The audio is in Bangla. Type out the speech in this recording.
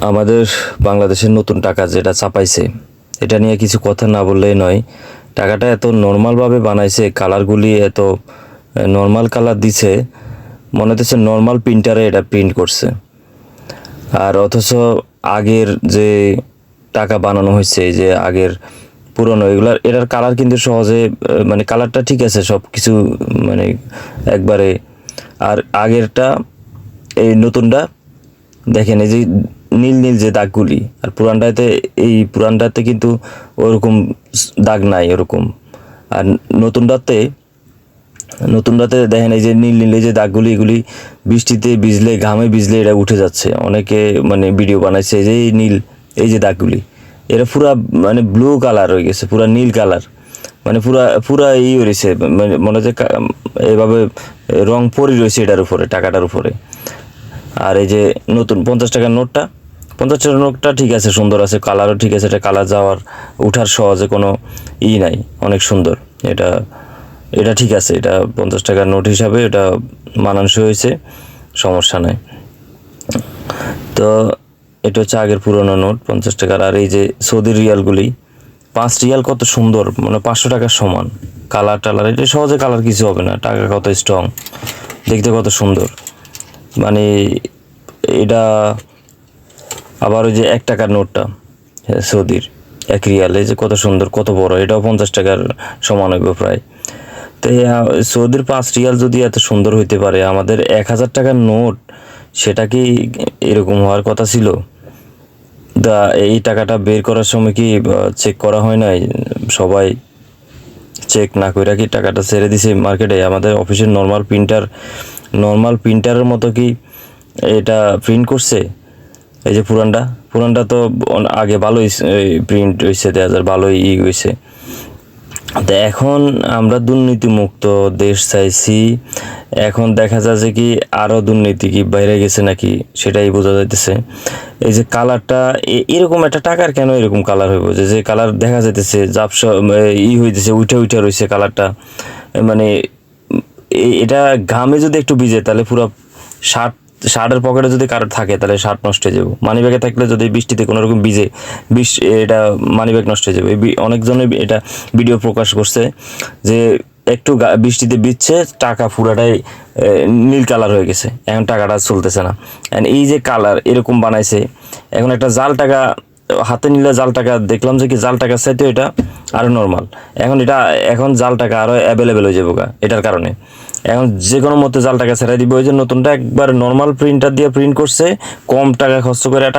আমাদের বাংলাদেশের নতুন টাকা যেটা ছাপাইছে এটা নিয়ে কিছু কথা না বললেই নয়। টাকাটা এত নর্মালভাবে বানাইছে, কালারগুলি এত নর্মাল কালার দিছে, মনে হচ্ছে নর্মাল প্রিন্টারে এটা প্রিন্ট করছে। আর অথচ আগের যে টাকা বানানো হয়েছে, এই যে আগের পুরনো এগুলার, এটার কালার কিন্তু সহজে মানে কালারটা ঠিক আছে সব কিছু, মানে একবারে। আর আগেরটা, এই নতুনটা দেখেন এই যে নীল নীল যে দাগগুলি, আর পুরানটাতে কিন্তু ওরকম দাগ নাই ওরকম। আর নতুনটাতে দেখেন এই যে নীল নীল এই যে দাগগুলি, এগুলি বৃষ্টিতে ভিজলে, ঘামে ভিজলে এটা উঠে যাচ্ছে। অনেকে মানে ভিডিও বানাইছে এই যে নীল এই যে দাগগুলি, এটা পুরা মানে ব্লু কালার হয়ে গেছে, পুরা নীল কালার, মানে পুরা পুরা রয়েছে, মানে মনে হচ্ছে এভাবে রং পরি রয়েছে এটার উপরে, টাকাটার উপরে। আর এই যে নতুন 50 টাকার নোটটা, 50 টাকার নোটটা ঠিক আছে, সুন্দর আছে, কালারও ঠিক আছে, এটা কালার যাওয়ার উঠার সহজে কোনো নাই, অনেক সুন্দর। এটা এটা ঠিক আছে, এটা 50 টাকার নোট হিসাবে এটা মানানসই হয়েছে, সমস্যা নাই। তো এটা হচ্ছে আগের পুরোনো নোট 50 টাকার। আর এই যে সৌদি রিয়ালগুলি, 5 রিয়াল কত সুন্দর, মানে 500 টাকার সমান। কালার টালার এটা সহজে কালার কিছু হবে না, টাকা কত স্ট্রং, দেখতে কত সুন্দর। মানে এটা আবার ওই যে 1 টাকার নোটটা, সৌদির 1 রিয়াল, এই যে কত সুন্দর, কত বড়, এটাও 50 টাকার সমান হইব প্রায়। তো সৌদির 5 রিয়াল যদি এত সুন্দর হইতে পারে, আমাদের 1000 টাকার নোট সেটা কি এরকম হওয়ার কথা ছিল? এই টাকাটা বের করার সময় কি চেক করা হয় নাই? সবাই চেক না কইরা কি টাকাটা ছেড়ে দিছে মার্কেটে? আমাদের অফিসের নর্মাল প্রিন্টারের মতো কি এটা প্রিন্ট করছে? এই যে পুরানটা তো আগে ভালোই প্রিন্ট হয়েছে, দেখা যায় ভালোই হয়েছে। তো এখন আমরা দুর্নীতিমুক্ত দেশ চাইছি, এখন দেখা যায় যে কি আরও দুর্নীতি কি বাইরে গেছে নাকি সেটাই বোঝা যাইতেছে। এই যে কালারটা এরকম একটা টাকার কেন এরকম কালার হইব, যে কালার দেখা যাইতেছে জাপসা হইতেছে, উঠে রয়েছে কালারটা, মানে এটা ঘামে যদি একটু ভিজে তাহলে পুরো শার্টের পকেটে যদি কারোর থাকে তাহলে শার্ট নষ্ট হয়ে যাবে। মানি ব্যাগে থাকলে যদি বৃষ্টিতে কোনো রকম ভিজে, এটা মানি ব্যাগ নষ্ট হয়ে যাবে। অনেকজনে এটা ভিডিও প্রকাশ করছে যে একটু বৃষ্টিতে ভিজছে, টাকা পুরাটাই নীল কালার হয়ে গেছে, এখন টাকাটা চলতেছে না। এই যে কালার এরকম বানাইছে, এখন একটা জাল টাকা হাতে নিলে, জাল টাকা দেখলাম যে কি জাল টাকার চাইতে এটা আরো নর্মাল। এখন জাল টাকা আরো অ্যাভেলেবেল হয়ে যাবো এটার কারণে। এখন যে কোনো মতে জাল টাকা ছেড়ে দিব। ওই যে নতুনটা একবার নর্মাল প্রিন্টার দিয়ে প্রিন্ট করছে, কম টাকা খরচ করে